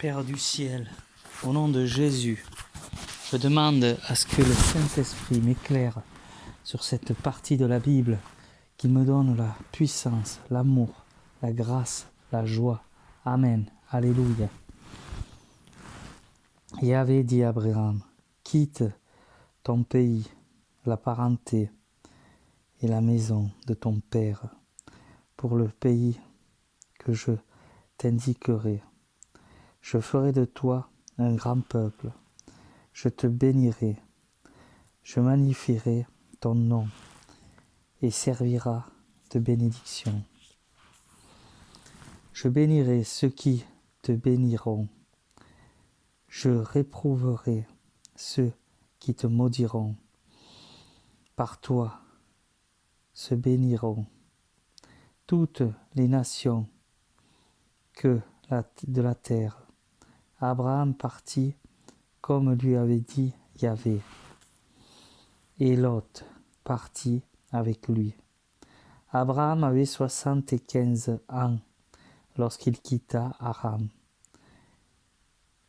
Père du ciel, au nom de Jésus, je demande à ce que le Saint-Esprit m'éclaire sur cette partie de la Bible, qu'il me donne la puissance, l'amour, la grâce, la joie. Amen. Alléluia. Yahvé dit à Abraham, quitte ton pays, la parenté et la maison de ton père pour le pays que je t'indiquerai. Je ferai de toi un grand peuple. Je te bénirai. Je magnifierai ton nom et servira de bénédiction. Je bénirai ceux qui te béniront. Je réprouverai ceux qui te maudiront. Par toi se béniront toutes les nations de la terre. Abraham partit comme lui avait dit Yahvé, et Lot partit avec lui. Abraham avait 75 ans lorsqu'il quitta Haran.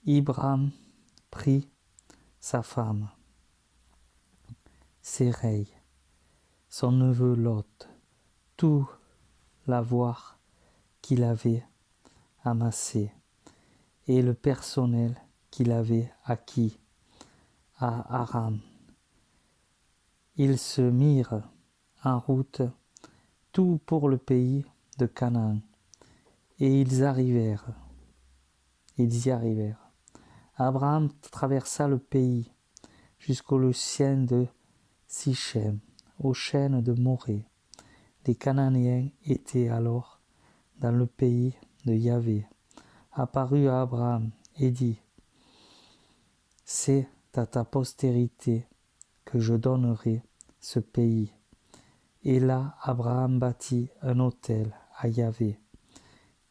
Abraham prit sa femme, Séreï, son neveu Lot, tout l'avoir qu'il avait amassé et le personnel qu'il avait acquis à Haran. Ils se mirent en route tout pour le pays de Canaan, et ils y arrivèrent. Abraham traversa le pays jusqu'au chêne de Sichem, au chêne de Morée. Les Cananéens étaient alors dans le pays de Yahvé. Apparut à Abraham et dit, c'est à ta postérité que je donnerai ce pays. Et là, Abraham bâtit un autel à Yahvé,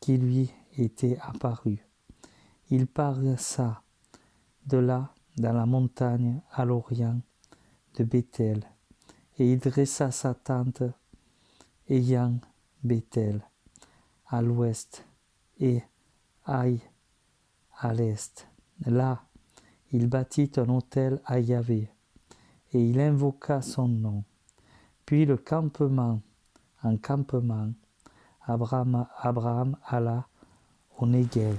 qui lui était apparu. Il passa de là dans la montagne à l'orient de Béthel, et il dressa sa tente ayant Béthel à l'ouest et Aï à l'est. Là, il bâtit un autel à Yahvé, et il invoqua son nom. Puis le campement en campement, Abraham alla au Néguev.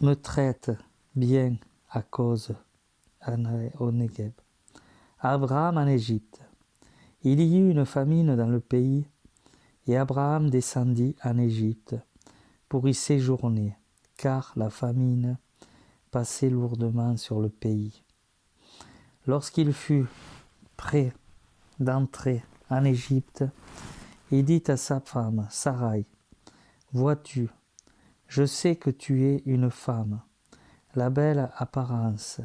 Me traite bien à cause au Néguev. Abraham en Égypte. Il y eut une famine dans le pays, et Abraham descendit en Égypte pour y séjourner, car la famine passait lourdement sur le pays. Lorsqu'il fut prêt d'entrer en Égypte, il dit à sa femme, Sarai, « Vois-tu, je sais que tu es une femme, de belle apparence.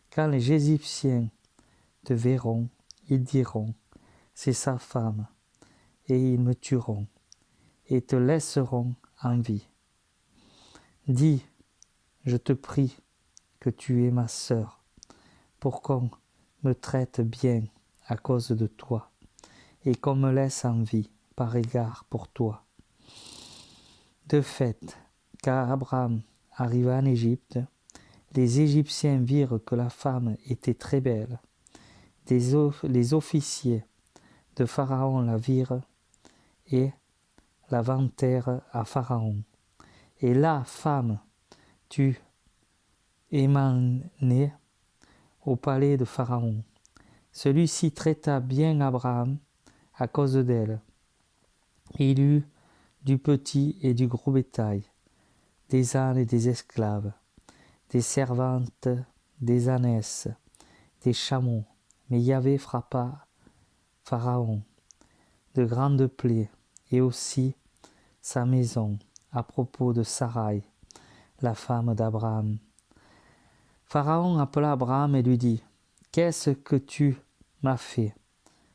Quand les Égyptiens te verront, ils diront, c'est sa femme, et ils me tueront, et te laisseront en vie. Dis, je te prie, que tu es ma sœur, pour qu'on me traite bien à cause de toi, et qu'on me laisse en vie par égard pour toi. » De fait, quand Abraham arriva en Égypte, les Égyptiens virent que la femme était très belle. Les officiers de Pharaon la virent et la vantèrent à Pharaon. Et là, femme, tu es emmenée au palais de Pharaon. Celui-ci traita bien Abraham à cause d'elle. Il eut du petit et du gros bétail, des ânes et des esclaves, des servantes, des ânesses, des chameaux. Mais Yahvé frappa Pharaon de grandes plaies, et aussi sa maison, à propos de Sarai, la femme d'Abraham. Pharaon appela Abraham et lui dit, « Qu'est-ce que tu m'as fait?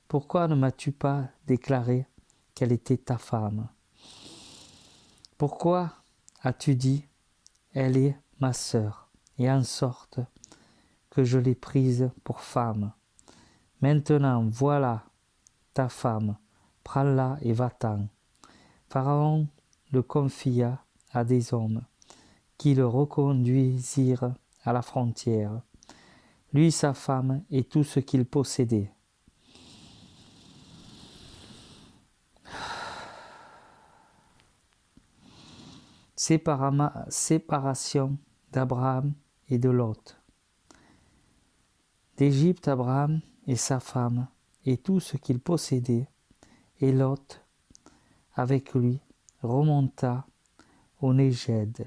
Pourquoi ne m'as-tu pas déclaré qu'elle était ta femme? Pourquoi as-tu dit, elle est ma sœur, et en sorte que je l'ai prise pour femme? Maintenant, voilà ta femme, prends-la et va-t'en. » Pharaon le confia à des hommes qui le reconduisirent à la frontière, lui, sa femme et tout ce qu'il possédait. Séparation d'Abraham et de Lot. D'Égypte, Abraham et sa femme et tout ce qu'il possédait, et Lot, avec lui, remonta au Néged.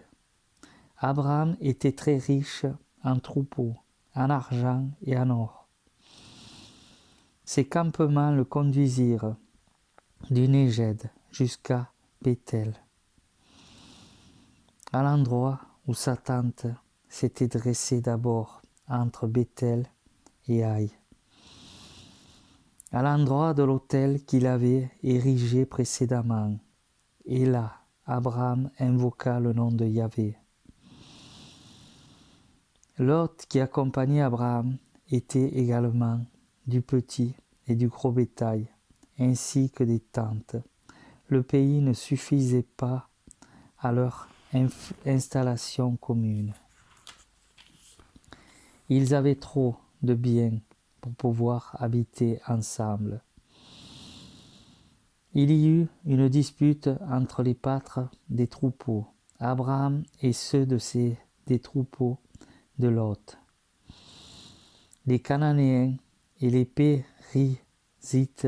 Abraham était très riche en troupeaux, en argent et en or. Ses campements le conduisirent du Néged jusqu'à Béthel, à l'endroit où sa tente s'était dressée d'abord entre Béthel et Haï, à l'endroit de l'autel qu'il avait érigé précédemment. Et là, Abraham invoqua le nom de Yahvé. Lot, qui accompagnait Abraham, était également du petit et du gros bétail, ainsi que des tentes. Le pays ne suffisait pas à leur installation commune. Ils avaient trop de biens pour pouvoir habiter ensemble. Il y eut une dispute entre les pâtres des troupeaux, Abraham et ceux des troupeaux de Lot. Les Cananéens et les Périzites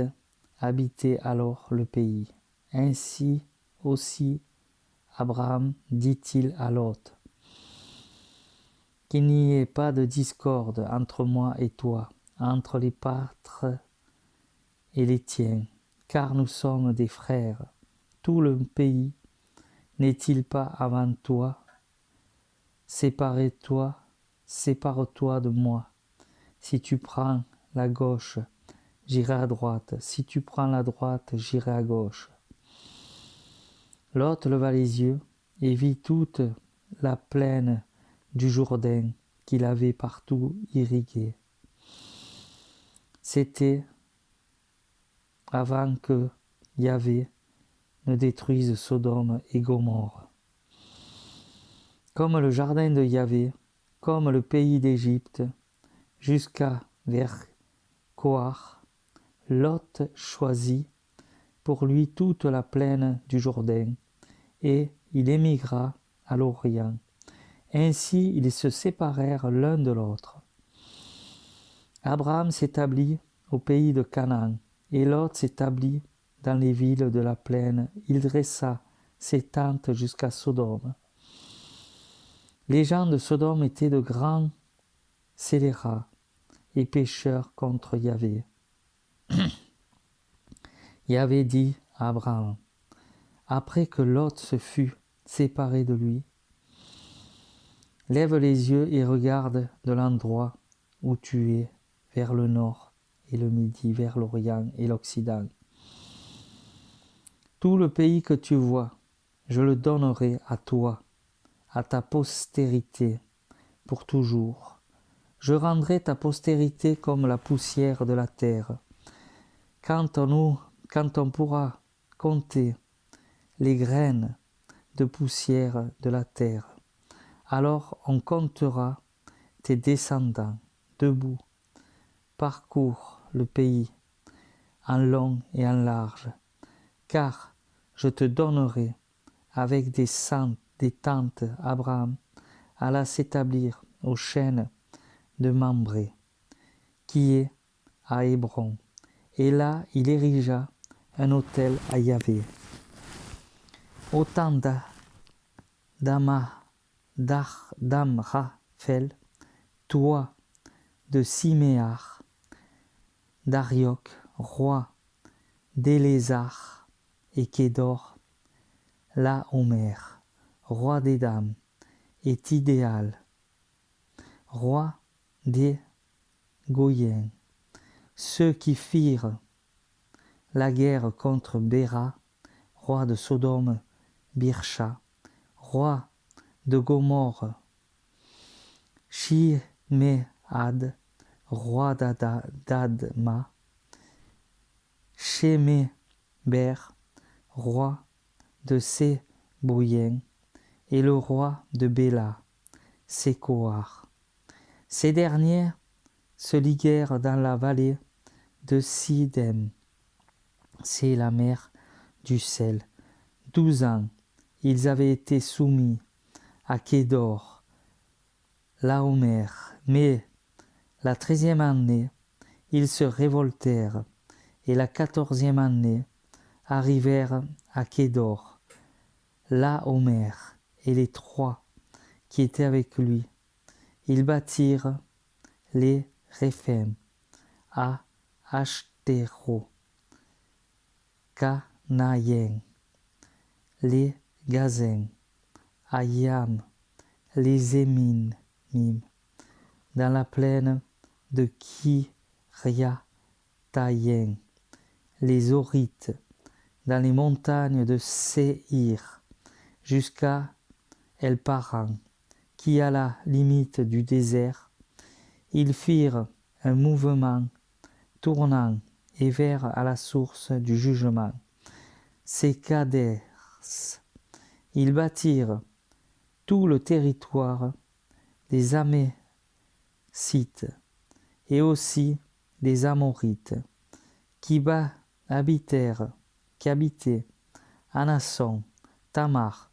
habitaient alors le pays. Ainsi aussi Abraham dit-il à Lot, qu'il n'y ait pas de discorde entre moi et toi, entre les pâtres et les tiens, car nous sommes des frères. Tout le pays n'est-il pas avant toi? Sépare-toi de moi. Si tu prends la gauche, j'irai à droite. Si tu prends la droite, j'irai à gauche. Lot leva les yeux et vit toute la plaine du Jourdain qu'il avait partout irriguée. C'était avant que Yahvé ne détruise Sodome et Gomorrhe. Comme le jardin de Yahvé, comme le pays d'Égypte, jusqu'à vers Coar, Lot choisit pour lui toute la plaine du Jourdain, et il émigra à l'Orient. Ainsi ils se séparèrent l'un de l'autre. Abraham s'établit au pays de Canaan, et Lot s'établit dans les villes de la plaine. Il dressa ses tentes jusqu'à Sodome. Les gens de Sodome étaient de grands scélérats et pécheurs contre Yahvé. Yahvé dit à Abraham, après que Lot se fut séparé de lui, lève les yeux et regarde de l'endroit où tu es vers le nord et le midi, vers l'Orient et l'Occident. Tout le pays que tu vois, je le donnerai à toi, à ta postérité, pour toujours. Je rendrai ta postérité comme la poussière de la terre. Quand on pourra compter les graines de poussière de la terre, alors on comptera tes descendants debout, parcours le pays en long et en large, car je te donnerai avec des tentes Abraham alla s'établir aux chênes de Mambré, qui est à Hébron, et là il érigea un autel à Yahvé. Au temps d'Amraphel, toi de Siméar, d'Arioc, roi d'Élézar, et Kédor, Laomer, roi d'Édam, et Tidéal, roi des Goyens, ceux qui firent la guerre contre Béra, roi de Sodome, Birsha, roi de Gomorrhe, Shiméad, roi d'Adma, Sheméber, roi de Sébouyen et le roi de Béla, Sécoar. Ces derniers se liguèrent dans la vallée de Sidem, c'est la mer du sel. 12 ans, ils avaient été soumis à Kédor, Laomer, mais la 13e année, ils se révoltèrent, et la 14e année, arrivèrent à Kédor, Laomer, et les 3 qui étaient avec lui. Ils bâtirent les Réphem à Ashtero, Canaïen, les Gazens, à Yam, les Éminim, dans la plaine de Kiriataïen, les Horites, dans les montagnes de Séhir, jusqu'à El-Paran, qui à la limite du désert, ils firent un mouvement tournant et vers à la source du jugement. Ces Kaders, ils bâtirent tout le territoire des Amécites et aussi des Amorites qui habitaient Anasson, Tamar.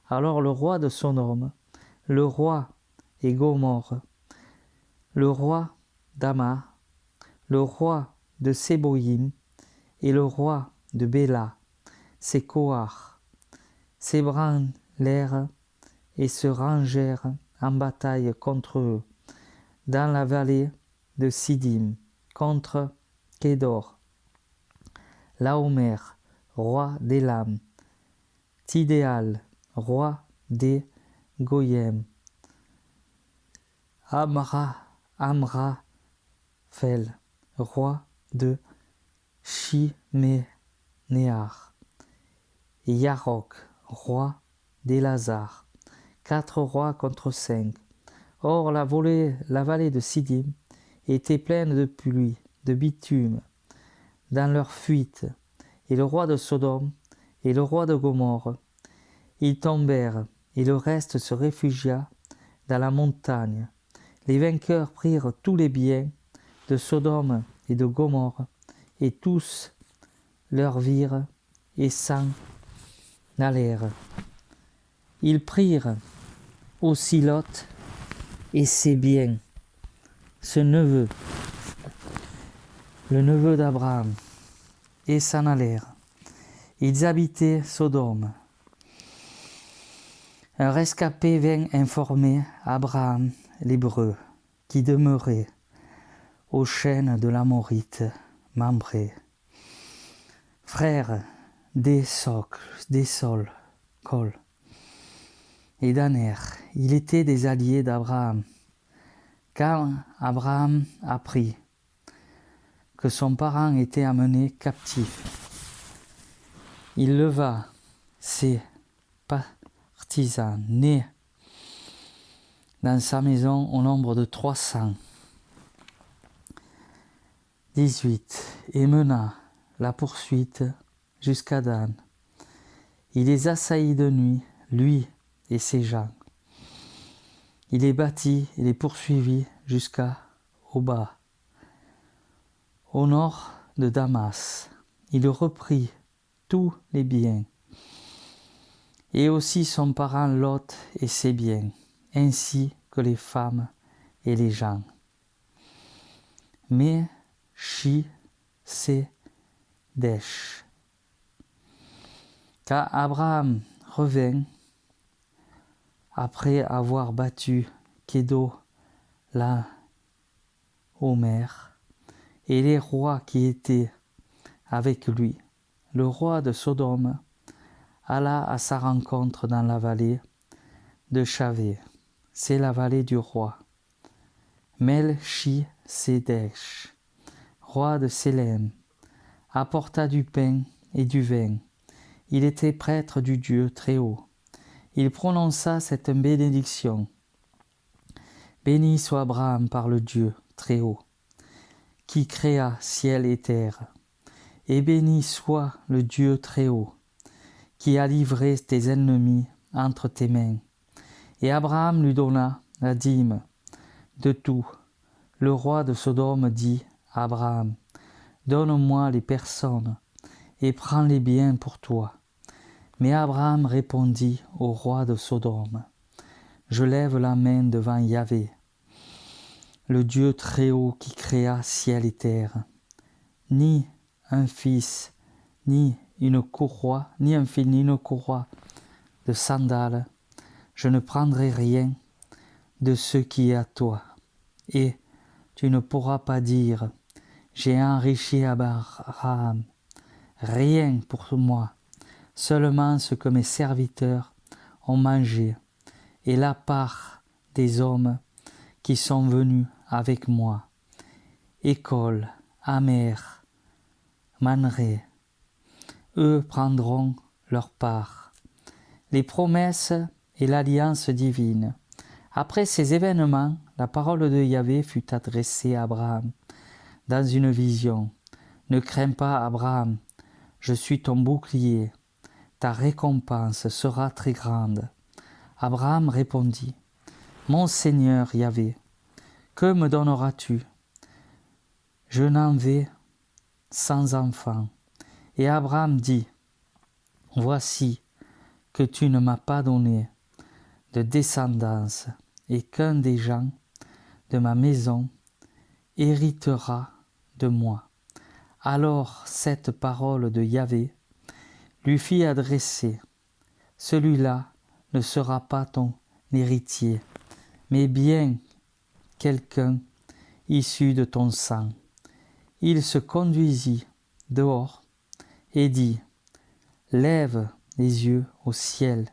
Alors le roi de Sodome, le roi et Gomorre, le roi d'Ama, le roi de Séboïm et le roi de Béla, Sécoar, s'ébranlèrent et se rangèrent en bataille contre eux, dans la vallée de Sidim, contre Kédor, Laomer, roi d'Élam, Tidéal, roi des Goyim, Amraphel, roi de Shiménéar, et Yarok, roi d'Élazar, 4 rois contre 5. Or la vallée de Sidim était pleine de pluie, de bitume, dans leur fuite, et le roi de Sodome et le roi de Gomorre, ils tombèrent, et le reste se réfugia dans la montagne. Les vainqueurs prirent tous les biens de Sodome et de Gomorre, et tous leur virent et s'en allèrent. Ils prirent aussi Lot et ses biens, le neveu d'Abraham, et s'en allèrent. Ils habitaient Sodome. Un rescapé vint informer Abraham l'Hébreu, qui demeurait aux chênes de l'Amorite, Mambré, frère d'Essol, Col et d'Aner. Il était des alliés d'Abraham. Quand Abraham apprit que son parent était amené captif, il leva ses partisans nés dans sa maison au nombre de 300. 18. Et mena la poursuite jusqu'à Dan. Il les assaillit de nuit, lui et ses gens. Il les battit et les poursuivit jusqu'à Oba, au nord de Damas. Il reprit tous les biens, et aussi son parent Lot et ses biens, ainsi que les femmes et les gens. Mais Chisédesh, quand Abraham revint, après avoir battu Kédo, la Omer, et les rois qui étaient avec lui, le roi de Sodome alla à sa rencontre dans la vallée de Chavé, c'est la vallée du roi. Melchisédech, roi de Sélem, apporta du pain et du vin. Il était prêtre du Dieu Très-Haut. Il prononça cette bénédiction. Béni soit Abraham par le Dieu Très-Haut, qui créa ciel et terre, et béni soit le Dieu Très-Haut, qui a livré tes ennemis entre tes mains. Et Abraham lui donna la dîme de tout. Le roi de Sodome dit à Abraham, « Donne-moi les personnes et prends les biens pour toi. » Mais Abraham répondit au roi de Sodome, « Je lève la main devant Yahvé, le Dieu très-haut qui créa ciel et terre. Ni un fils, ni une courroie, ni un fil, ni une courroie de sandales, je ne prendrai rien de ce qui est à toi. Et tu ne pourras pas dire, j'ai enrichi Abraham, rien pour moi, seulement ce que mes serviteurs ont mangé, et la part des hommes qui sont venus avec moi. École, Amer, Manré, eux prendront leur part. Les promesses et l'alliance divine. Après ces événements, la parole de Yahvé fut adressée à Abraham dans une vision. Ne crains pas, Abraham, je suis ton bouclier, ta récompense sera très grande. Abraham répondit, mon Seigneur Yahvé, que me donneras-tu? Je n'en vais sans enfant. Et Abraham dit, voici que tu ne m'as pas donné de descendance et qu'un des gens de ma maison héritera de moi. Alors cette parole de Yahvé lui fit adresser, celui-là ne sera pas ton héritier, mais bien quelqu'un issu de ton sang. Il se conduisit dehors et dit, lève les yeux au ciel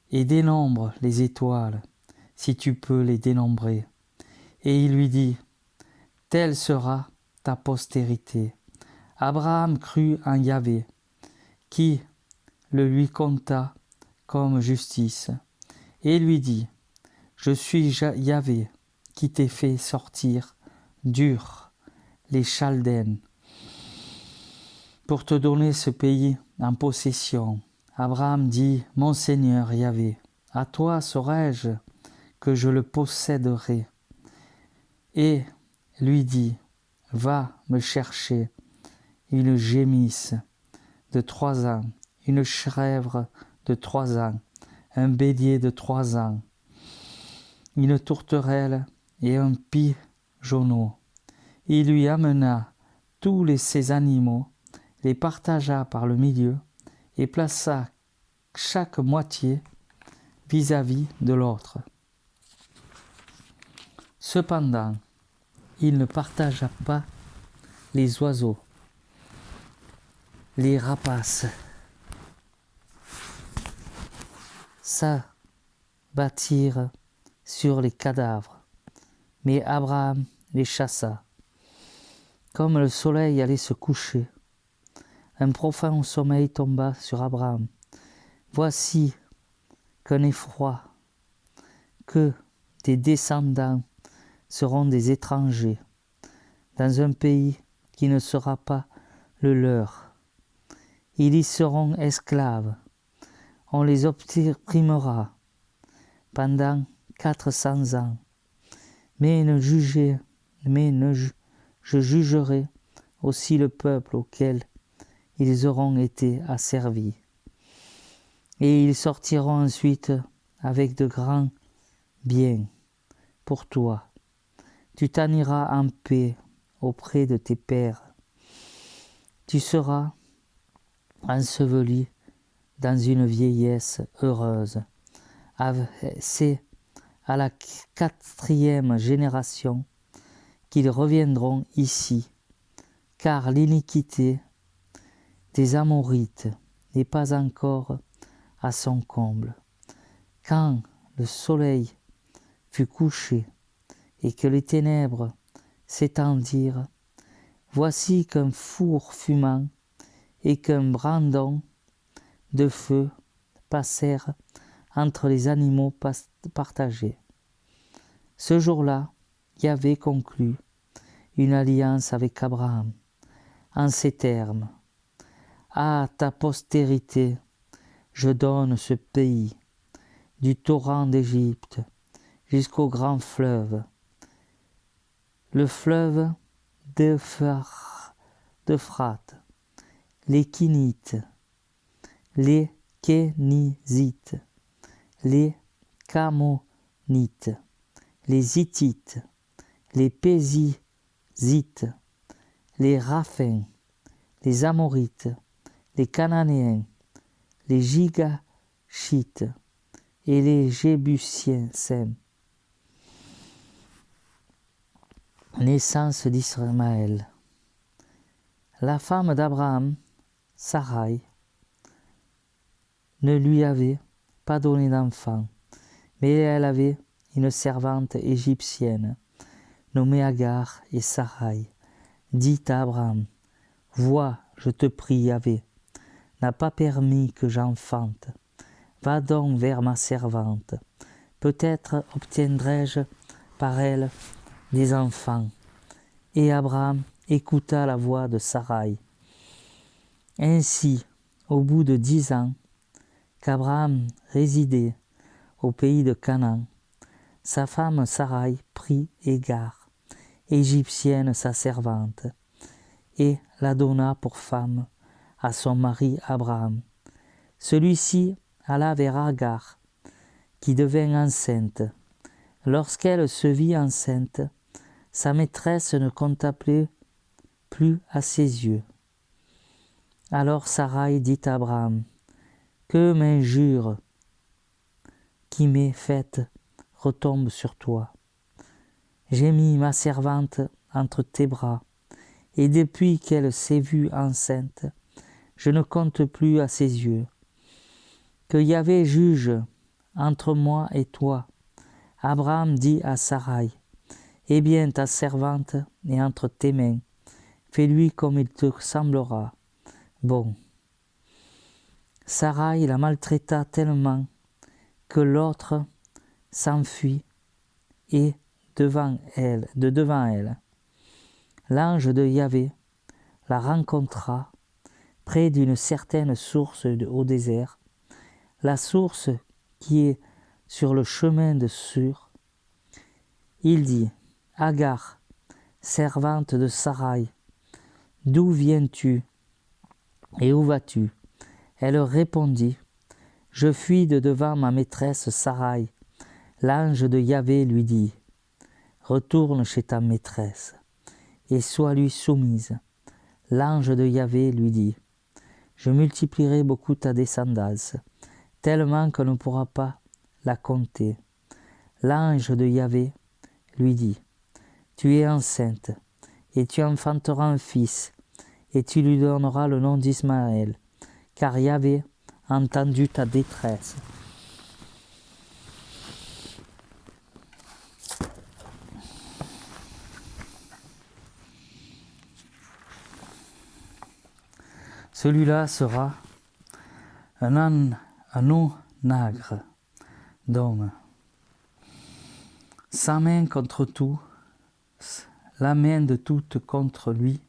et dénombre les étoiles, si tu peux les dénombrer. Et il lui dit, telle sera ta postérité. Abraham crut en Yahvé, qui le lui compta comme justice, et lui dit, je suis Yahvé, qui t'ai fait sortir d'Ur, les Chaldènes, pour te donner ce pays en possession. Abraham dit, mon Seigneur Yahvé, à toi saurai-je que je le posséderai. Et lui dit, va me chercher une gémisse de 3 ans, une chèvre de 3 ans, un bélier de 3 ans, une tourterelle et un pigeonneau. Il lui amena tous ces animaux, les partagea par le milieu et plaça chaque moitié vis-à-vis de l'autre. Cependant, il ne partagea pas les oiseaux, les rapaces s'abattirent sur les cadavres, mais Abraham les chassa. Comme le soleil allait se coucher, un profond sommeil tomba sur Abraham. Voici qu'un effroi, que des descendants seront des étrangers dans un pays qui ne sera pas le leur. Ils y seront esclaves. On les opprimera pendant 400 ans. Mais je jugerai aussi le peuple auquel ils auront été asservis. Et ils sortiront ensuite avec de grands biens pour toi. Tu t'en iras en paix auprès de tes pères. Tu seras enseveli dans une vieillesse heureuse. C'est à la 4e génération qu'ils reviendront ici, car l'iniquité des Amorites n'est pas encore à son comble. Quand le soleil fut couché et que les ténèbres s'étendirent, voici qu'un four fumant et qu'un brandon de feu passèrent entre les animaux partagés. Ce jour-là, Yahvé conclut une alliance avec Abraham en ces termes. À ta postérité je donne ce pays, du torrent d'Égypte jusqu'au grand fleuve, le fleuve d'Euphrate, les Kinites, les Kénisites, les Camonites, les Hittites, les Pézizites, les Raphins, les Amorites, les Cananéens, les Gigashites et les Jébusiens. Naissance d'Ismaël. La femme d'Abraham, Sarai, ne lui avait pas donné d'enfant, mais elle avait une servante égyptienne, nommée Agar, et Sarai dit à Abraham, « Vois, je te prie, Yahvé, n'a pas permis que j'enfante. Va donc vers ma servante. Peut-être obtiendrai-je par elle des enfants. » Et Abraham écouta la voix de Sarai. Ainsi, au bout de 10 ans, qu'Abraham résidait au pays de Canaan, sa femme Sarai prit Agar, égyptienne sa servante, et la donna pour femme à son mari Abraham. Celui-ci alla vers Agar, qui devint enceinte. Lorsqu'elle se vit enceinte, sa maîtresse ne contemplait plus à ses yeux. Alors Sarai dit à Abraham, « Que m'injure qui m'est faite retombe sur toi. J'ai mis ma servante entre tes bras, et depuis qu'elle s'est vue enceinte, je ne compte plus à ses yeux. Que Yahvé juge entre moi et toi. » Abraham dit à Sarai, « Eh bien, ta servante est entre tes mains, fais-lui comme il te semblera bon. » Sarai la maltraita tellement que l'autre s'enfuit et devant elle. L'ange de Yahvé la rencontra près d'une certaine source au désert, la source qui est sur le chemin de Sur. Il dit, « Agar, servante de Sarai, d'où viens-tu et où vas-tu » Elle répondit, « Je fuis de devant ma maîtresse Sarai. » L'ange de Yahvé lui dit, « Retourne chez ta maîtresse et sois-lui soumise. » L'ange de Yahvé lui dit, « Je multiplierai beaucoup ta descendance, tellement qu'on ne pourra pas la compter. » L'ange de Yahvé lui dit, « Tu es enceinte, et tu enfanteras un fils, et tu lui donneras le nom d'Ismaël, car Yahvé a entendu ta détresse. » Celui-là sera un onagre d'homme, sa main contre tout, la main de toutes contre lui,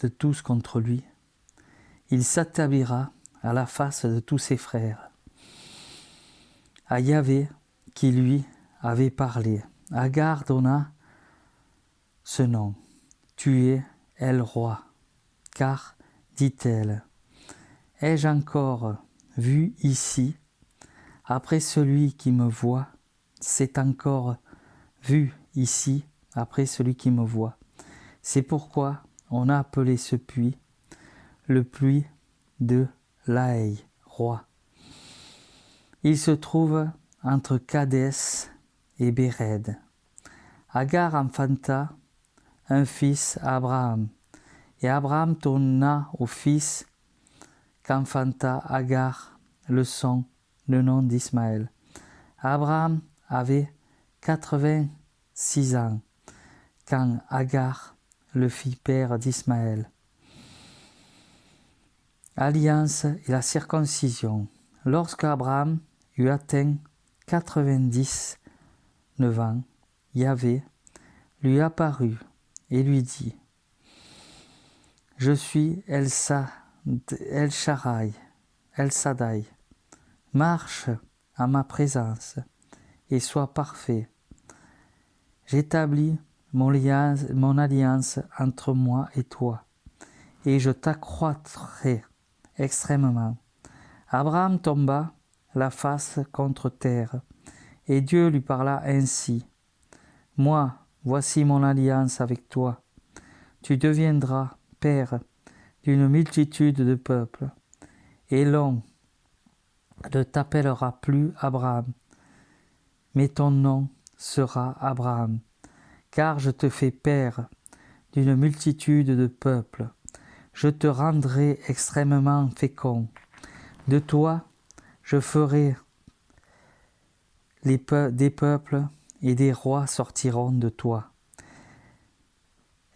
de tous contre lui. Il s'établira à la face de tous ses frères. À Yahvé qui lui avait parlé, Agar donna ce nom. Tu es El roi, car, dit-elle, ai-je encore vu ici, après celui qui me voit, c'est encore vu ici, après celui qui me voit. C'est pourquoi on a appelé ce puits le puits de Laï, roi. Il se trouve entre Kadès et Béred. Agar enfanta un fils à Abraham, et Abraham donna au fils qu'enfanta Agar le nom d'Ismaël. Abraham avait 86 ans quand Agar le fit père d'Ismaël. Alliance et la circoncision. Lorsque Abraham eut atteint 99 ans, Yahvé lui apparut et lui dit, « Je suis El Shaddai, El Shaddai, marche à ma présence et sois parfait. J'établis mon alliance entre moi et toi, et je t'accroîtrai extrêmement. Abraham tomba la face contre terre, et Dieu lui parla ainsi. Moi, voici mon alliance avec toi. Tu deviendras père d'une multitude de peuples, et l'on ne t'appellera plus Abraham, mais ton nom sera Abraham, car je te fais père d'une multitude de peuples. Je te rendrai extrêmement fécond. De toi, je ferai des peuples et des rois sortiront de toi.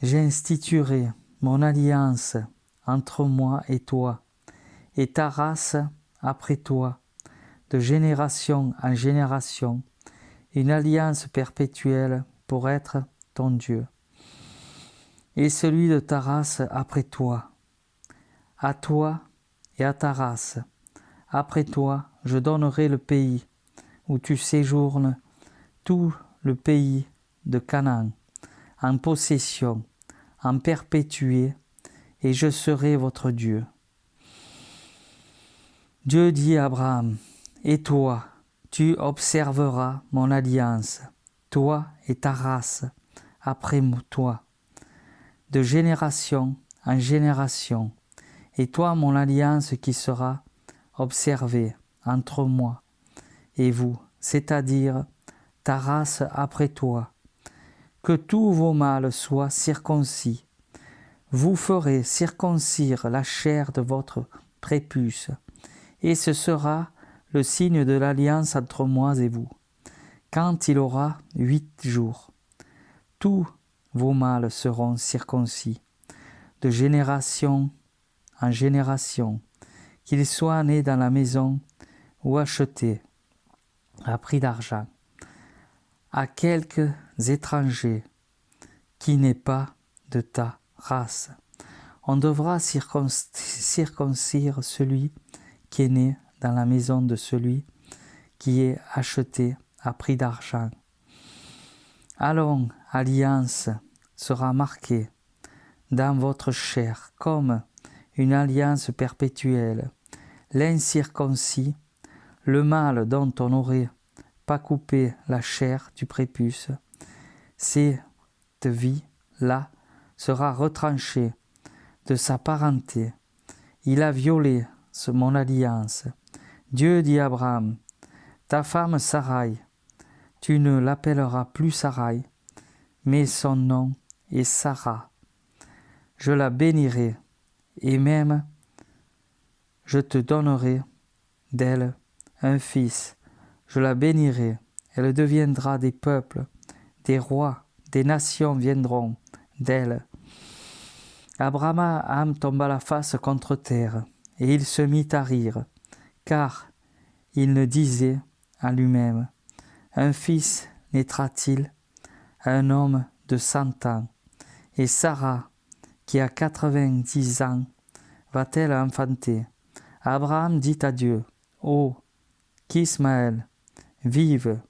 J'instituerai mon alliance entre moi et toi, et ta race après toi, de génération en génération, une alliance perpétuelle pour être ton Dieu. Et celui de ta race après toi, à toi et à ta race, après toi, je donnerai le pays où tu séjournes, tout le pays de Canaan, en possession, en perpétué, et je serai votre Dieu. Dieu dit à Abraham, et toi, tu observeras mon alliance, toi et ta race, après toi, de génération en génération, et toi mon alliance qui sera observée entre moi et vous, c'est-à-dire ta race après toi, que tous vos mâles soient circoncis. Vous ferez circoncire la chair de votre prépuce, et ce sera le signe de l'alliance entre moi et vous. Quand il aura 8 jours, tous vos mâles seront circoncis, de génération en génération, qu'ils soient nés dans la maison ou achetés à prix d'argent, à quelques étrangers qui n'est pas de ta race. On devra circoncire celui qui est né dans la maison de celui qui est acheté à prix d'argent. Alors, alliance sera marquée dans votre chair comme une alliance perpétuelle. L'incirconcis, le mâle dont on n'aurait pas coupé la chair du prépuce, cette vie-là sera retranchée de sa parenté. Il a violé mon alliance. Dieu dit à Abraham, ta femme Sarai, tu ne l'appelleras plus Sarai, mais son nom est Sarah. Je la bénirai, et même je te donnerai d'elle un fils. Je la bénirai, elle deviendra des peuples, des rois, des nations viendront d'elle. Abraham tomba la face contre terre, et il se mit à rire, car il ne disait à lui-même, un fils naîtra-t-il à un homme de 100 ans, et Sarah, qui a 90 ans, va-t-elle enfanter? Abraham dit à Dieu, ô qu'Ismaël vive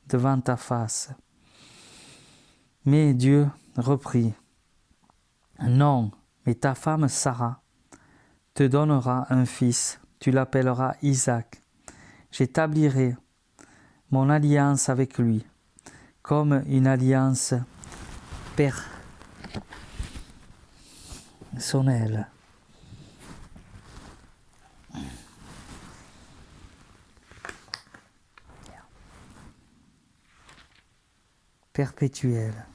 devant ta face. Mais Dieu reprit, non, mais ta femme Sarah te donnera un fils, tu l'appelleras Isaac. J'établirai mon alliance avec lui, comme une alliance personnelle. Perpétuelle,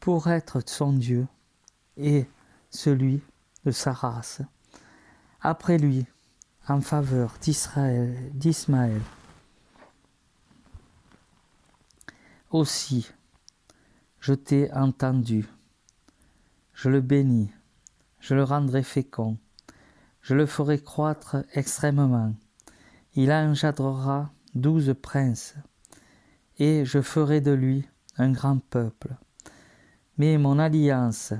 pour être son Dieu et celui de sa race. Après lui, en faveur d'Ismaël. Aussi, je t'ai entendu, je le bénis, je le rendrai fécond, je le ferai croître extrêmement. Il engendrera 12 princes, et je ferai de lui un grand peuple. Mais mon alliance,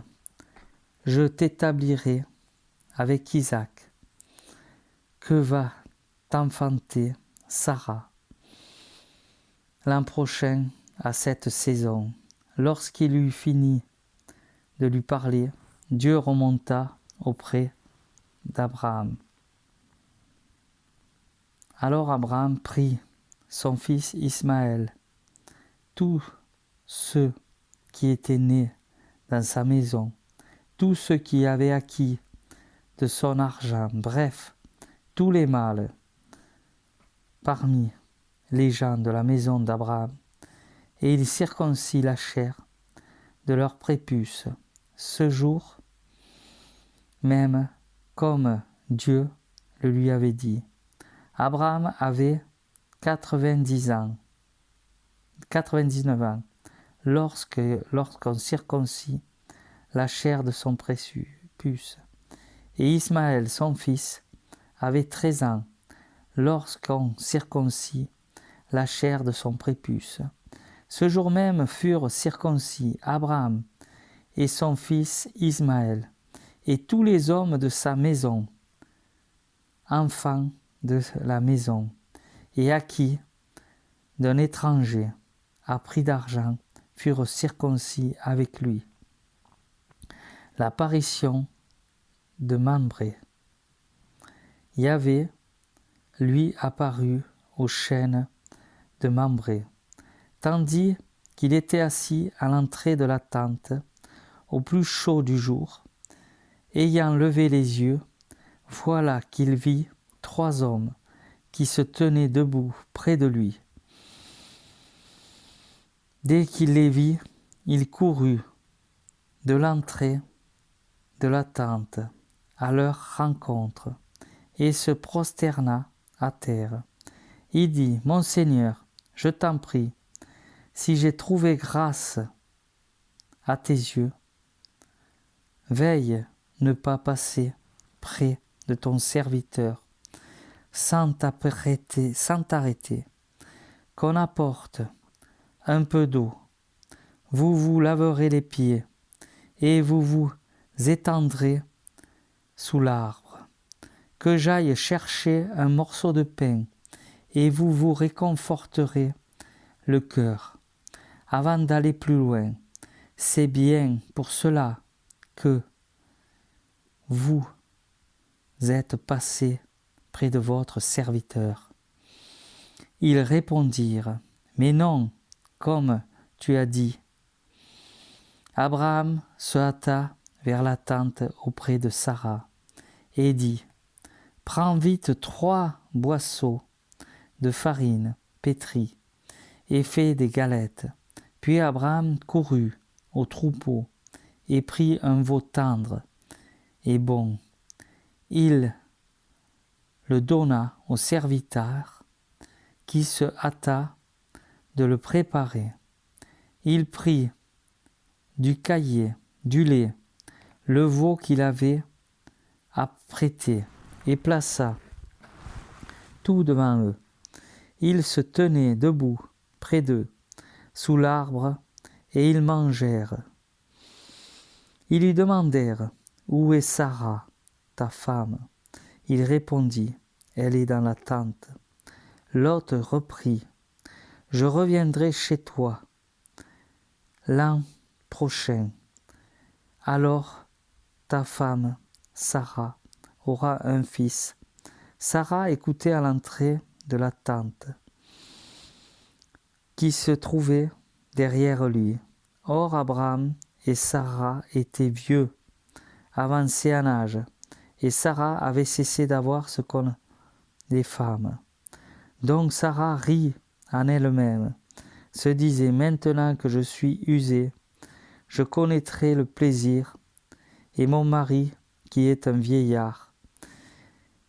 je t'établirai avec Isaac, que va t'enfanter Sarah l'an prochain à cette saison. Lorsqu'il eut fini de lui parler, Dieu remonta auprès d'Abraham. Alors Abraham prit son fils Ismaël, tous ceux qui étaient nés dans sa maison, tous ceux qui avaient acquis de son argent, bref, tous les mâles parmi les gens de la maison d'Abraham, et il circoncit la chair de leur prépuce, ce jour même comme Dieu le lui avait dit. Abraham avait 99 ans lorsqu'on circoncit la chair de son prépuce. Et Ismaël, son fils, avait 13 ans lorsqu'on circoncit la chair de son prépuce. Ce jour même furent circoncis Abraham et son fils Ismaël, et tous les hommes de sa maison, enfants de la maison, et acquis d'un étranger à prix d'argent, furent circoncis avec lui. L'apparition de Mambré. Yahvé lui apparut aux chênes de Mambré, tandis qu'il était assis à l'entrée de la tente, au plus chaud du jour. Ayant levé les yeux, voilà qu'il vit 3 hommes qui se tenaient debout près de lui. Dès qu'il les vit, il courut de l'entrée de la tente à leur rencontre et se prosterna à terre. Il dit, « Mon Seigneur, je t'en prie, si j'ai trouvé grâce à tes yeux, veille ne pas passer près de ton serviteur sans t'arrêter, qu'on apporte un peu d'eau, vous vous laverez les pieds et vous vous étendrez sous l'arbre, que j'aille chercher un morceau de pain et vous vous réconforterez le cœur avant d'aller plus loin. C'est bien pour cela que vous êtes passés près de votre serviteur. » Ils répondirent, « Mais non, comme tu as dit. » Abraham se hâta vers la tente auprès de Sarah et dit, « Prends vite 3 boisseaux de farine pétrie et fais des galettes. » Puis Abraham courut au troupeau et prit un veau tendre et bon. Il le donna au serviteur qui se hâta de le préparer. Il prit du caillé, du lait, le veau qu'il avait apprêté et plaça tout devant eux. Ils se tenaient debout près d'eux, sous l'arbre, et ils mangèrent. Ils lui demandèrent, « Où est Sarah, ta femme ?» Il répondit, « Elle est dans la tente. » L'hôte reprit, « Je reviendrai chez toi l'an prochain. Alors ta femme, Sarah, aura un fils. » Sarah écoutait à l'entrée de la tente qui se trouvait derrière lui. Or Abraham et Sarah étaient vieux, avancés en âge, et Sarah avait cessé d'avoir ce qu'ont les femmes. Donc Sarah rit en elle-même, se disait, « Maintenant que je suis usée, je connaîtrai le plaisir, et mon mari, qui est un vieillard. »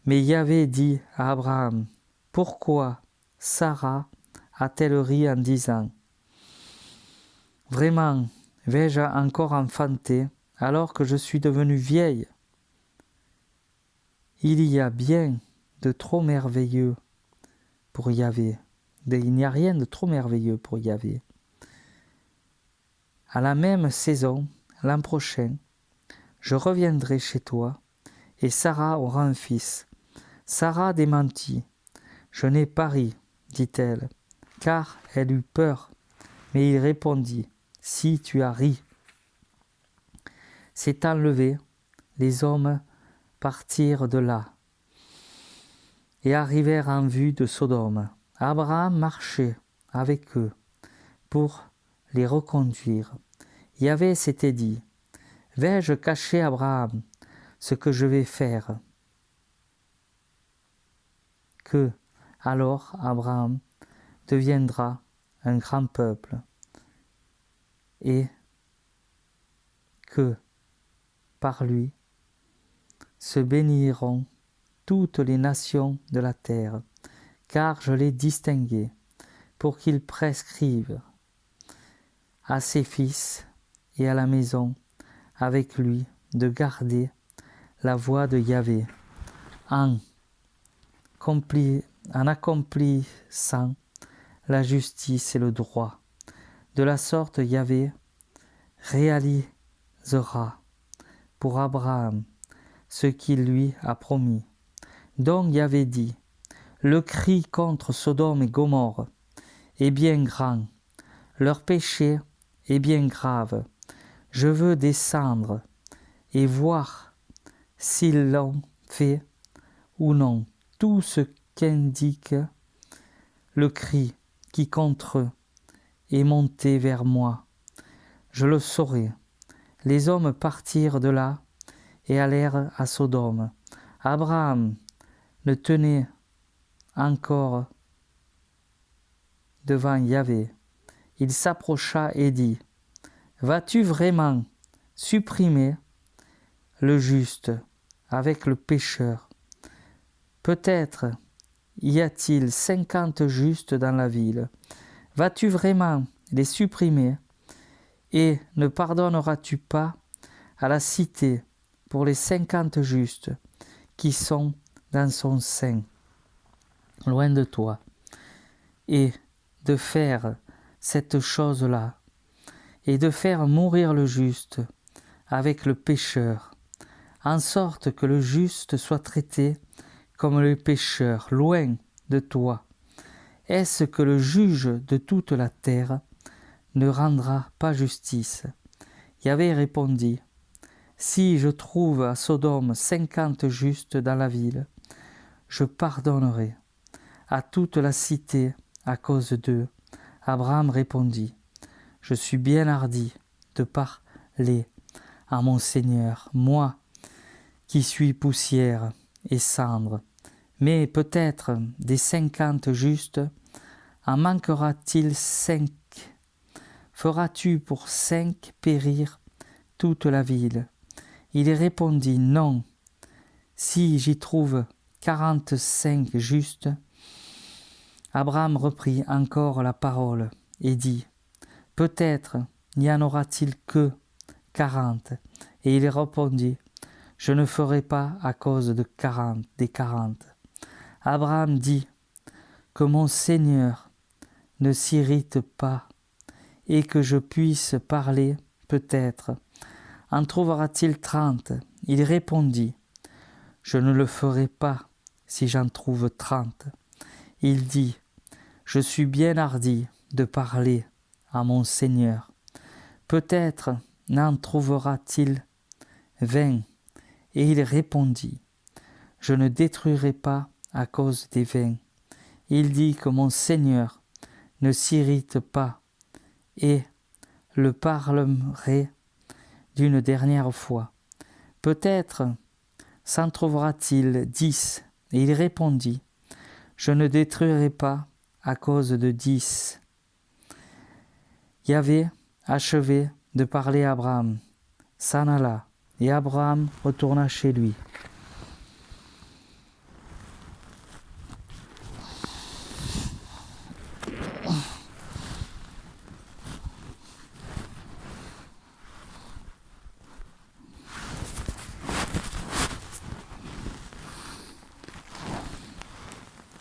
Mais Yahvé dit à Abraham, « Pourquoi Sarah a-t-elle ri en disant, « Vraiment, vais-je encore enfanter alors que je suis devenue vieille ?» Il y a bien de trop merveilleux pour Yahvé. Il n'y a rien de trop merveilleux pour Yahvé. À la même saison, l'an prochain, je reviendrai chez toi et Sarah aura un fils. Sarah démentit. Je n'ai pas ri, dit-elle, car elle eut peur. Mais il répondit, si tu as ri. S'étant levé, les hommes partirent de là et arrivèrent en vue de Sodome. Abraham marchait avec eux pour les reconduire. Yahvé s'était dit, vais-je cacher à Abraham ce que je vais faire? Que alors Abraham deviendra un grand peuple et que par lui se béniront toutes les nations de la terre, car je l'ai distingué pour qu'il prescrive à ses fils et à la maison avec lui de garder la voie de Yahvé en accomplissant la justice et le droit. De la sorte, Yahvé réalisera pour Abraham ce qu'il lui a promis. Donc Yahvé dit, le cri contre Sodome et Gomorrhe est bien grand, leur péché est bien grave. Je veux descendre et voir s'ils l'ont fait ou non. Tout ce qu'indique le cri qui contre eux est monté vers moi. Je le saurai. Les hommes partirent de là et allèrent à Sodome. Abraham ne tenait encore devant Yahvé. Il s'approcha et dit, vas-tu vraiment supprimer le juste avec le pécheur? Peut-être y a-t-il 50 justes dans la ville. Vas-tu vraiment les supprimer et ne pardonneras-tu pas à la cité pour les 50 justes qui sont dans son sein, loin de toi, et de faire cette chose-là, et de faire mourir le juste avec le pécheur, en sorte que le juste soit traité comme le pécheur, loin de toi? Est-ce que le juge de toute la terre ne rendra pas justice? Yahvé répondit, si je trouve à Sodome 50 justes dans la ville, je pardonnerai à toute la cité à cause d'eux. Abraham répondit, je suis bien hardi de parler à mon Seigneur, moi qui suis poussière et cendre. Mais peut-être des 50 justes, en manquera-t-il 5? Feras-tu pour 5 périr toute la ville? Il répondit, non. Si j'y trouve 45 justes. Abraham reprit encore la parole et dit, peut-être n'y en aura-t-il que 40. Et il répondit, je ne ferai pas à cause de 40, des 40. Abraham dit, que mon Seigneur ne s'irrite pas et que je puisse parler, peut-être. En trouvera-t-il 30? Il répondit, je ne le ferai pas si j'en trouve 30. Il dit, je suis bien hardi de parler à mon Seigneur. Peut-être n'en trouvera-t-il 20. Et il répondit, je ne détruirai pas à cause des 20. Il dit que mon Seigneur ne s'irrite pas et le parlerai d'une dernière fois. Peut-être s'en trouvera-t-il 10. Et il répondit, je ne détruirai pas à cause de 10. Yahvé achevait de parler à Abraham, s'en alla, et Abraham retourna chez lui.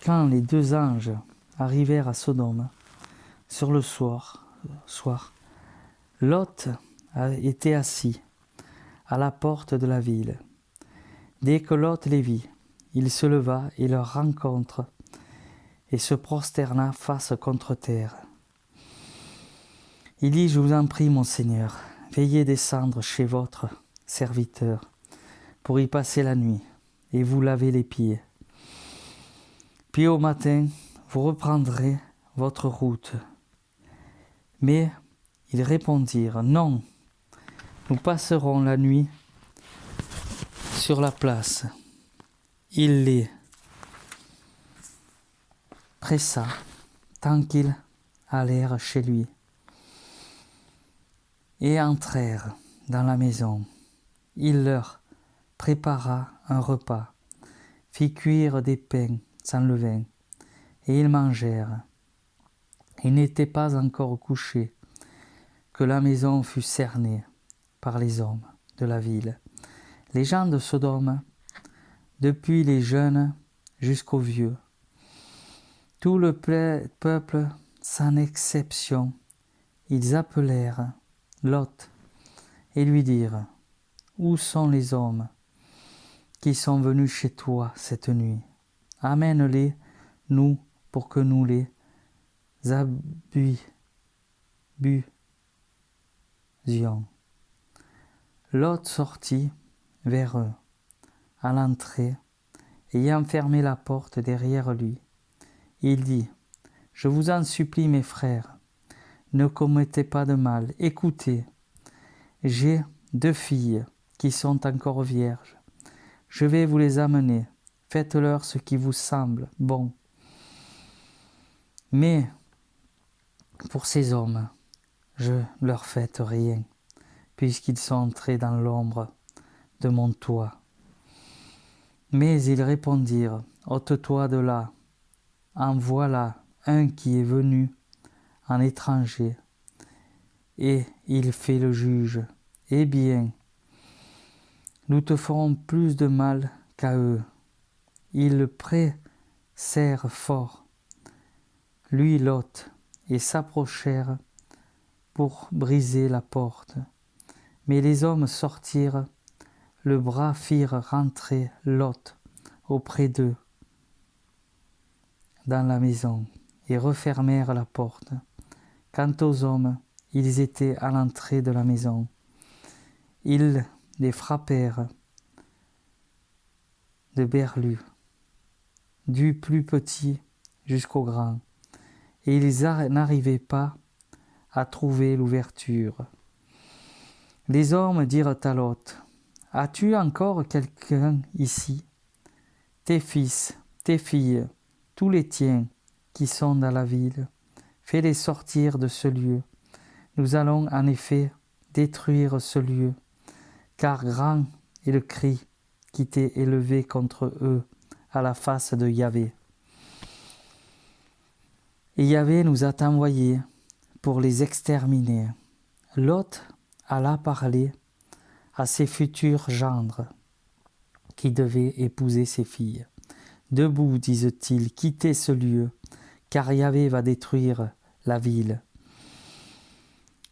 Quand les 2 anges arrivèrent à Sodome, sur le soir, Lot était assis à la porte de la ville. Dès que Lot les vit, il se leva et leur rencontre et se prosterna face contre terre. Il dit, je vous en prie, mon Seigneur, veuillez descendre chez votre serviteur pour y passer la nuit et vous laver les pieds. Puis au matin, vous reprendrez votre route. Mais ils répondirent, non, nous passerons la nuit sur la place. Il les pressa tant qu'ils allèrent chez lui et entrèrent dans la maison. Il leur prépara un repas, fit cuire des pains sans levain, et ils mangèrent. Ils n'étaient pas encore couchés, que la maison fut cernée par les hommes de la ville. Les gens de Sodome, depuis les jeunes jusqu'aux vieux, tout le peuple sans exception, ils appelèrent Lot et lui dirent, où sont les hommes qui sont venus chez toi cette nuit? Amène-les, nous, pour que nous les abusions. Lot sortit vers eux, à l'entrée, ayant fermé la porte derrière lui. Il dit, je vous en supplie, mes frères, ne commettez pas de mal. Écoutez, j'ai 2 filles qui sont encore vierges. Je vais vous les amener. Faites-leur ce qui vous semble bon. Mais pour ces hommes, je leur faites rien, puisqu'ils sont entrés dans l'ombre de mon toit. Mais ils répondirent, ôte-toi de là, en voilà un qui est venu en étranger, et il fait le juge. Eh bien, nous te ferons plus de mal qu'à eux. Ils pressèrent fort, lui Lot, et s'approchèrent pour briser la porte. Mais les hommes sortirent, le bras firent rentrer Lot auprès d'eux dans la maison et refermèrent la porte. Quant aux hommes, ils étaient à l'entrée de la maison. Ils les frappèrent de berlus, du plus petit jusqu'au grand, et ils n'arrivaient pas à trouver l'ouverture. Les hommes dirent à Lot, « As-tu encore quelqu'un ici? Tes fils, tes filles, tous les tiens qui sont dans la ville, fais-les sortir de ce lieu. Nous allons en effet détruire ce lieu, car grand est le cri qui t'est élevé contre eux à la face de Yahvé. Et Yahvé nous a envoyés pour les exterminer. » Lot alla parler à ses futurs gendres qui devaient épouser ses filles. « Debout, disent-ils, quittez ce lieu, car Yahvé va détruire la ville. »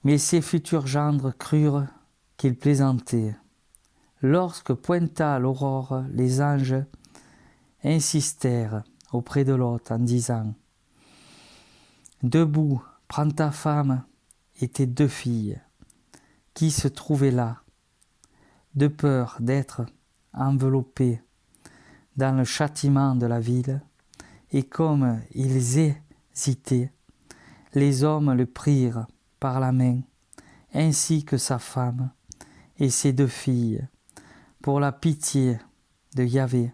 Mais ses futurs gendres crurent qu'il plaisantait. Lorsque pointa l'aurore, les anges insistèrent auprès de Lot en disant, « Debout, prends ta femme et tes 2 filles, qui se trouvaient là, de peur d'être enveloppés dans le châtiment de la ville. » Et comme ils hésitaient, les hommes le prirent par la main, ainsi que sa femme et ses 2 filles, pour la pitié de Yahvé.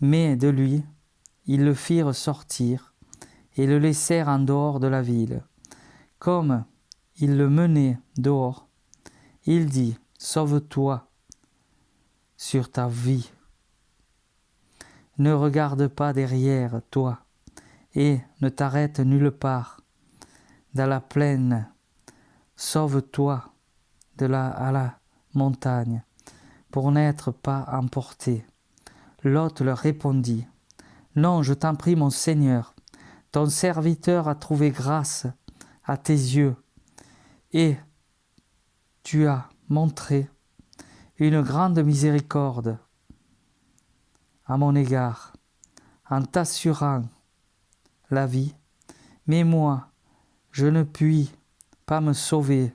Mais de lui, ils le firent sortir et le laissèrent en dehors de la ville. Comme il le menait dehors, il dit, « Sauve-toi sur ta vie. Ne regarde pas derrière toi et ne t'arrête nulle part. Dans la plaine, sauve-toi à la montagne, pour n'être pas emporté. » Lot leur répondit, « Non, je t'en prie, mon Seigneur, ton serviteur a trouvé grâce à tes yeux, et tu as montré une grande miséricorde à mon égard, en t'assurant la vie, mais moi, je ne puis pas me sauver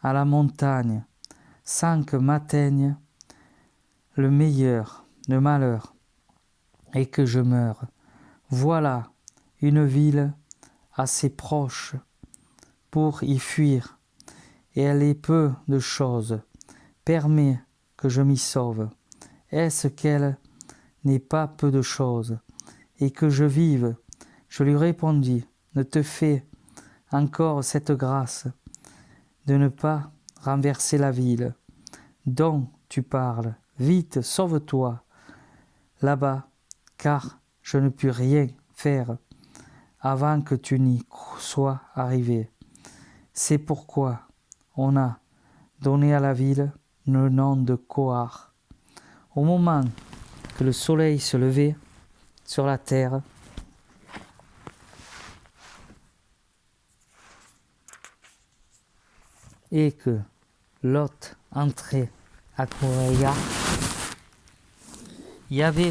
à la montagne sans que m'atteigne le malheur, et que je meure. Voilà une ville assez proche pour y fuir, et elle est peu de choses. Permets que je m'y sauve. Est-ce qu'elle n'est pas peu de choses, et que je vive? Je lui répondis, ne te fais encore cette grâce de ne pas renverser la ville dont tu parles. Vite, sauve-toi là-bas, car je ne puis rien faire avant que tu n'y sois arrivé. C'est pourquoi on a donné à la ville le nom de Kohar. Au moment que le soleil se levait sur la terre, et que Lot entrait à Coraya, Yahvé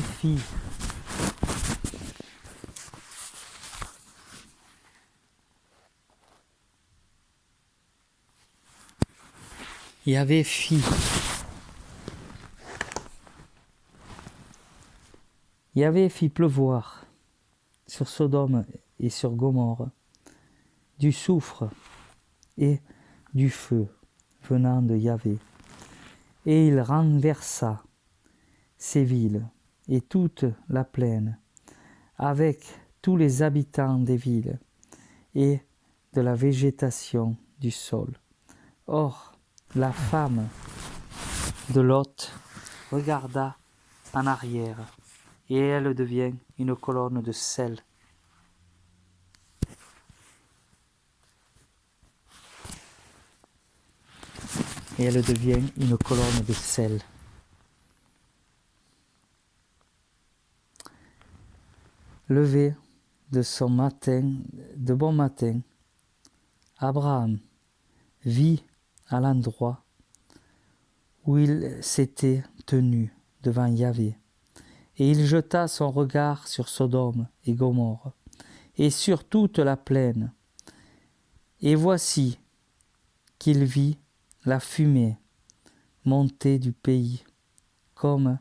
fit pleuvoir sur Sodome et sur Gomorrhe du soufre et du feu venant de Yahvé. Et il renversa ces villes et toute la plaine, avec tous les habitants des villes et de la végétation du sol. Or, la femme de Lot regarda en arrière, et elle devient une colonne de sel. Levé de bon matin, Abraham vit à l'endroit où il s'était tenu devant Yahvé, et il jeta son regard sur Sodome et Gomorrhe, et sur toute la plaine. Et voici qu'il vit la fumée monter du pays, comme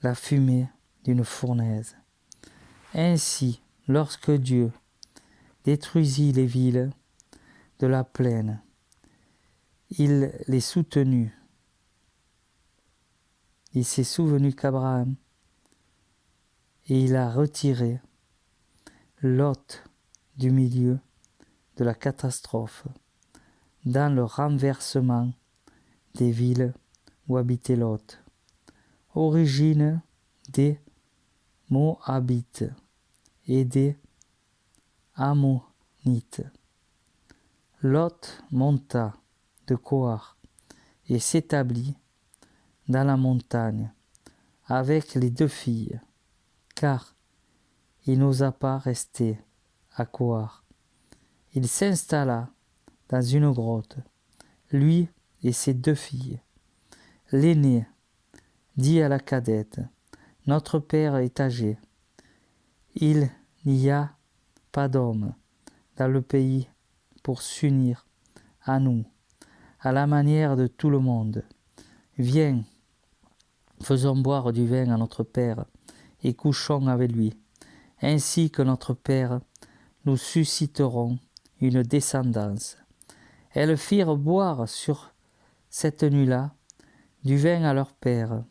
la fumée d'une fournaise. Ainsi, lorsque Dieu détruisit les villes de la plaine, il les soutenut. Il s'est souvenu qu'Abraham, et il a retiré Lot du milieu de la catastrophe, dans le renversement des villes où habitait Lot, origine des Moabites et des Ammonites. Lot monta de Kohar et s'établit dans la montagne avec les 2 filles, car il n'osa pas rester à Kohar. Il s'installa dans une grotte, lui et ses 2 filles. L'aînée dit à la cadette, « Notre père est âgé. Il n'y a pas d'homme dans le pays pour s'unir à nous, à la manière de tout le monde. Viens, faisons boire du vin à notre père et couchons avec lui. Ainsi que notre père, nous susciterons une descendance. » Elles firent boire sur cette nuit-là du vin à leur père,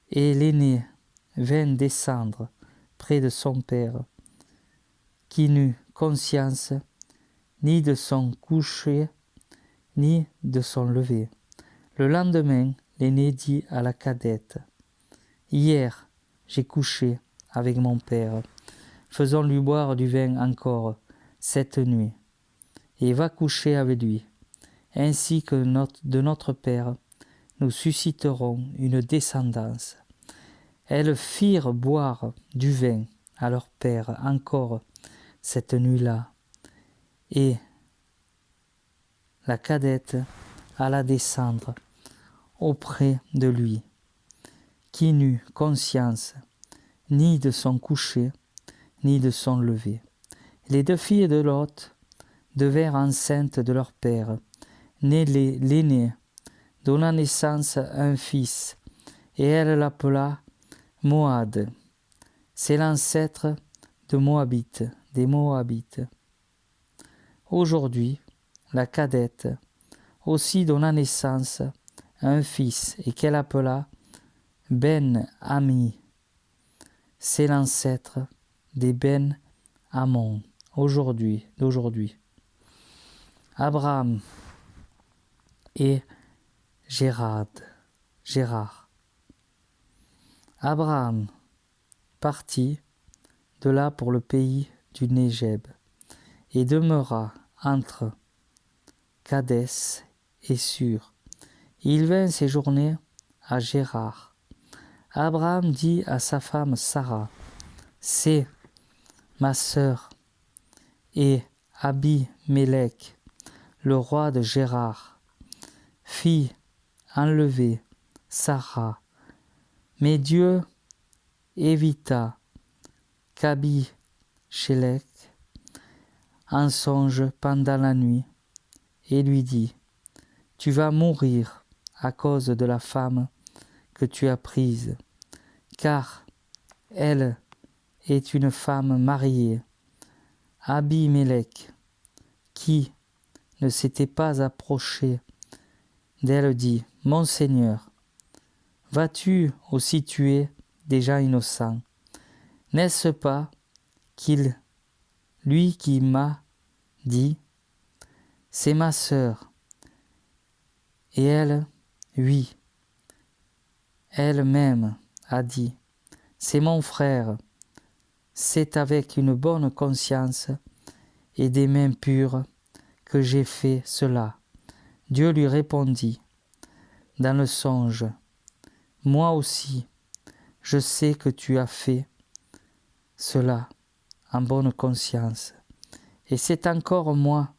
et l'aîné vint descendre près de son père, qui n'eut conscience ni de son coucher, ni de son lever. Le lendemain, l'aîné dit à la cadette, « Hier, j'ai couché avec mon père. Faisons-lui boire du vin encore cette nuit, et va coucher avec lui. Ainsi que de notre père, nous susciterons une descendance. » Elles firent boire du vin à leur père encore cette nuit-là, et la cadette alla descendre auprès de lui, qui n'eut conscience ni de son coucher, ni de son lever. Les deux filles de Lot devinrent enceintes de leur père. L'aînée donna naissance à un fils, et elle l'appela Moad. C'est l'ancêtre des Moabites. Aujourd'hui, la cadette aussi donna naissance à un fils, et qu'elle appela Ben-Ami. C'est l'ancêtre des Ben-Amon, d'aujourd'hui. Abraham et Gérard. Abraham partit de là pour le pays du Négeb et demeura entre Kadès et Sur. Il vint séjourner à Gérard. Abraham dit à sa femme Sarah, « C'est ma sœur, et Abimélec, le roi de Gérard, fit enlever Sarah. Mais Dieu évita qu'Abimélec en songe pendant la nuit et lui dit, « Tu vas mourir à cause de la femme que tu as prise, car elle est une femme mariée. » Abimélec, qui ne s'était pas approché d'elle, dit, « Mon Seigneur, vas-tu aussi tuer des gens innocents? N'est-ce pas lui qui m'a dit, c'est ma sœur, et elle, oui, elle-même a dit, c'est mon frère. C'est avec une bonne conscience et des mains pures que j'ai fait cela. » Dieu lui répondit dans le songe, « Moi aussi, je sais que tu as fait cela en bonne conscience, et c'est encore moi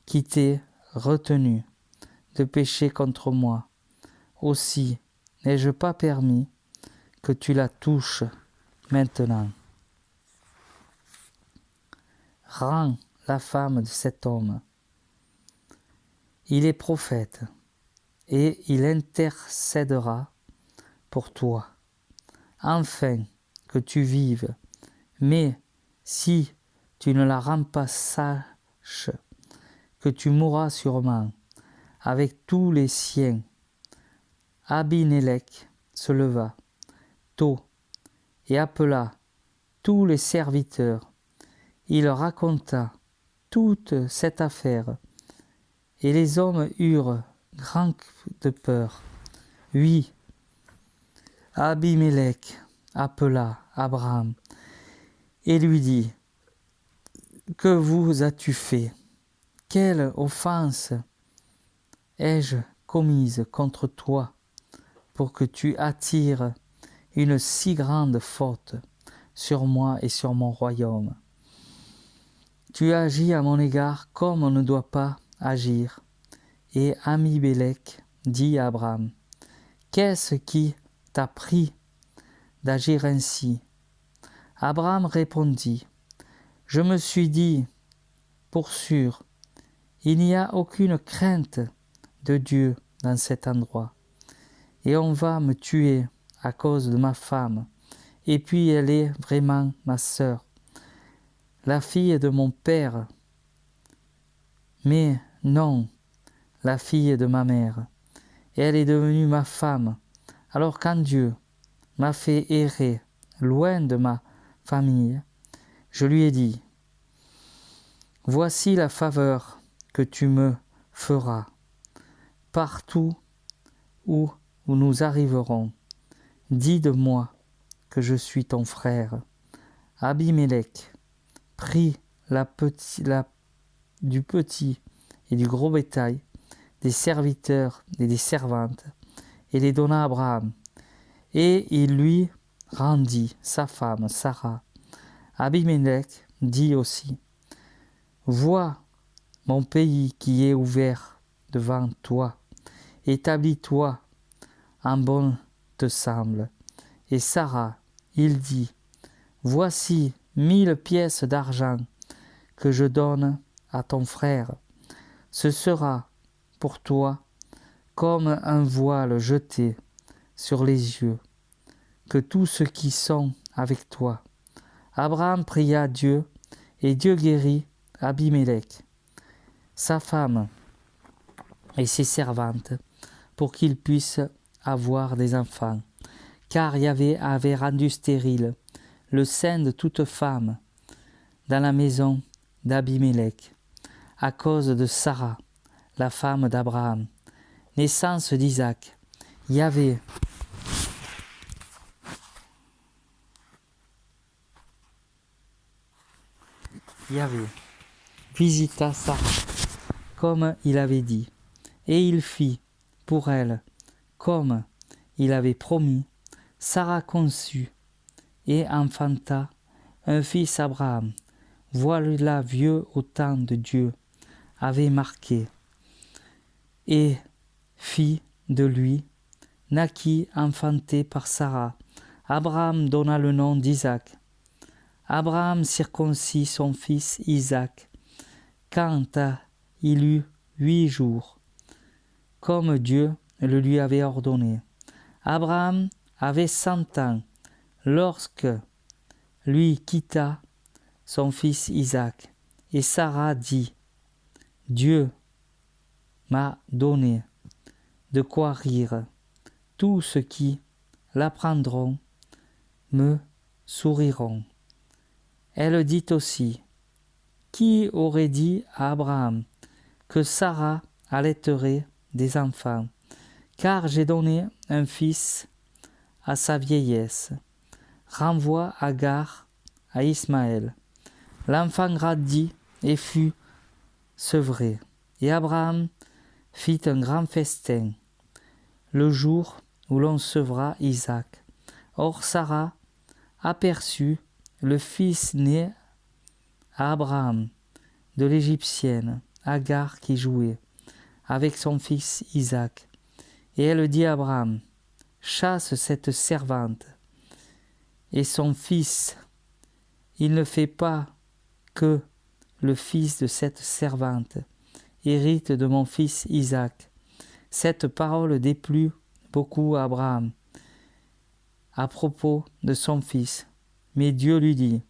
qui t'ai retenu de pécher contre moi. Aussi n'ai-je pas permis que tu la touches maintenant. » Rends la femme de cet homme. Il est prophète, et il intercédera pour toi, afin que tu vives. Mais si tu ne la rends pas, sache que tu mourras sûrement avec tous les siens. Abimélec se leva tôt et appela tous les serviteurs. Il raconta toute cette affaire, et les hommes eurent grand de peur. Oui, Abimélec appela Abraham et lui dit, « Que vous as-tu fait? Quelle offense ai-je commise contre toi pour que tu attires une si grande faute sur moi et sur mon royaume? Tu agis à mon égard comme on ne doit pas agir. » Et Abimélec dit à Abraham, « Qu'est-ce qui t'a pris d'agir ainsi? » Abraham répondit, « Je me suis dit, pour sûr, il n'y a aucune crainte de Dieu dans cet endroit, et on va me tuer à cause de ma femme, et puis elle est vraiment ma sœur, la fille de mon père, mais non, la fille de ma mère, et elle est devenue ma femme. Alors quand Dieu m'a fait errer loin de ma famille, je lui ai dit, « Voici la faveur que tu me feras. Partout où nous arriverons, dis de moi que je suis ton frère. » Abimélec prit du petit et du gros bétail, des serviteurs et des servantes, et les donna à Abraham. Et il lui rendit sa femme Sarah. Abimélec dit aussi, « Vois mon pays qui est ouvert devant toi. Établis-toi en bonne te semble. Et Sarah, il dit, voici 1000 pièces d'argent que je donne à ton frère. Ce sera pour toi comme un voile jeté sur les yeux, que tous ceux qui sont avec toi. Abraham pria Dieu, et Dieu guérit Abimelech, sa femme et ses servantes, pour qu'ils puissent avoir des enfants. Car Yahvé avait rendu stérile le sein de toute femme dans la maison d'Abimelech, à cause de Sarah, la femme d'Abraham. Naissance d'Isaac. Yahvé visita Sarah comme il avait dit, et il fit pour elle comme il avait promis. Sarah conçut et enfanta un fils Abraham. Voilà vieux au temps de Dieu avait marqué, et fit de lui, naquit enfanté par Sarah. Abraham donna le nom d'Isaac. Abraham circoncit son fils Isaac quand il eut 8 jours, comme Dieu le lui avait ordonné. Abraham avait 100 ans lorsque lui quitta son fils Isaac. Et Sarah dit, Dieu m'a donné de quoi rire. Tous ceux qui l'apprendront me souriront. Elle dit aussi, qui aurait dit à Abraham que Sarah allaiterait des enfants, car j'ai donné un fils à sa vieillesse. Renvoie Agar à Ismaël. L'enfant grandit et fut sevré. Et Abraham fit un grand festin le jour où l'on sevra Isaac. Or Sarah aperçut le fils né à Abraham de l'Égyptienne Agar qui jouait avec son fils Isaac. Et elle dit à Abraham, chasse cette servante et son fils. Il ne fait pas que le fils de cette servante hérite de mon fils Isaac. Cette parole déplut beaucoup à Abraham à propos de son fils. Mais Dieu lui dit,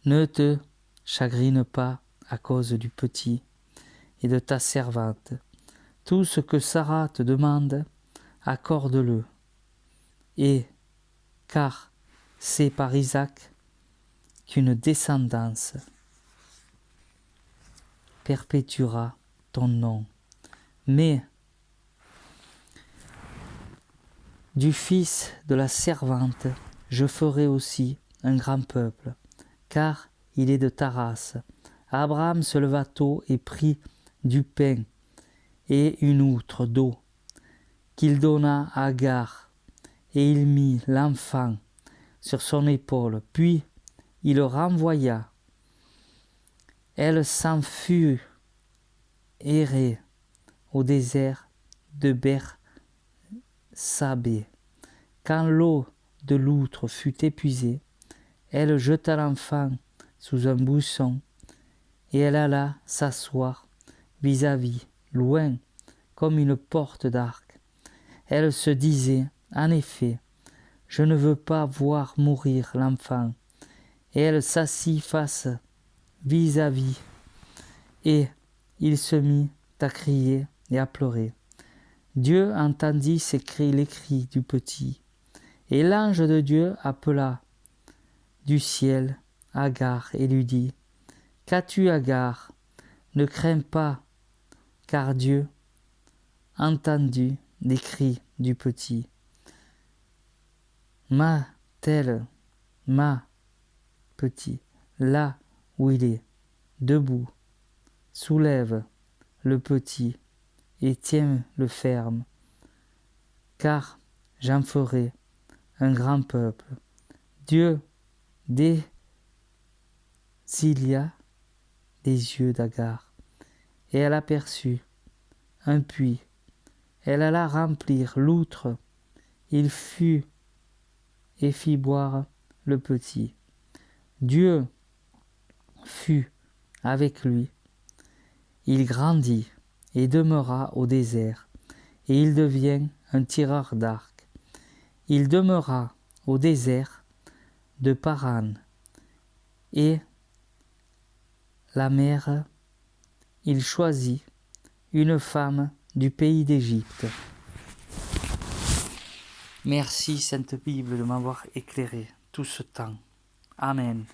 ne te chagrine pas à cause du petit et de ta servante. Tout ce que Sarah te demande, accorde-le. Et car c'est par Isaac qu'une descendance perpétuera ton nom. Mais du fils de la servante, je ferai aussi un grand peuple, car il est de ta race. Abraham se leva tôt et prit du pain et une outre d'eau qu'il donna à Agar, et il mit l'enfant sur son épaule, puis il le renvoya. Elle s'en fut errer au désert de Bersabée. Quand l'eau de l'outre fut épuisée, elle jeta l'enfant sous un buisson, et elle alla s'asseoir vis-à-vis, loin, comme une porte d'arc. Elle se disait, en effet, je ne veux pas voir mourir l'enfant. Et elle s'assit face vis-à-vis, et il se mit à crier et à pleurer. Dieu entendit les cris du petit, et l'ange de Dieu appela du ciel Agar et lui dit, qu'as-tu, Agar? Ne crains pas, car Dieu entendu les cris du petit. Ma petit, là où il est, debout, soulève le petit et tiens-le ferme, car j'en ferai un grand peuple. Dieu désilia les yeux d'Agar, et elle aperçut un puits. Elle alla remplir l'outre. Il fut et fit boire le petit. Dieu fut avec lui. Il grandit et demeura au désert, et il devient un tireur d'arc. Il demeura au désert de Paran, et la mère, il choisit une femme du pays d'Égypte. Merci, Sainte Bible, de m'avoir éclairé tout ce temps. Amen.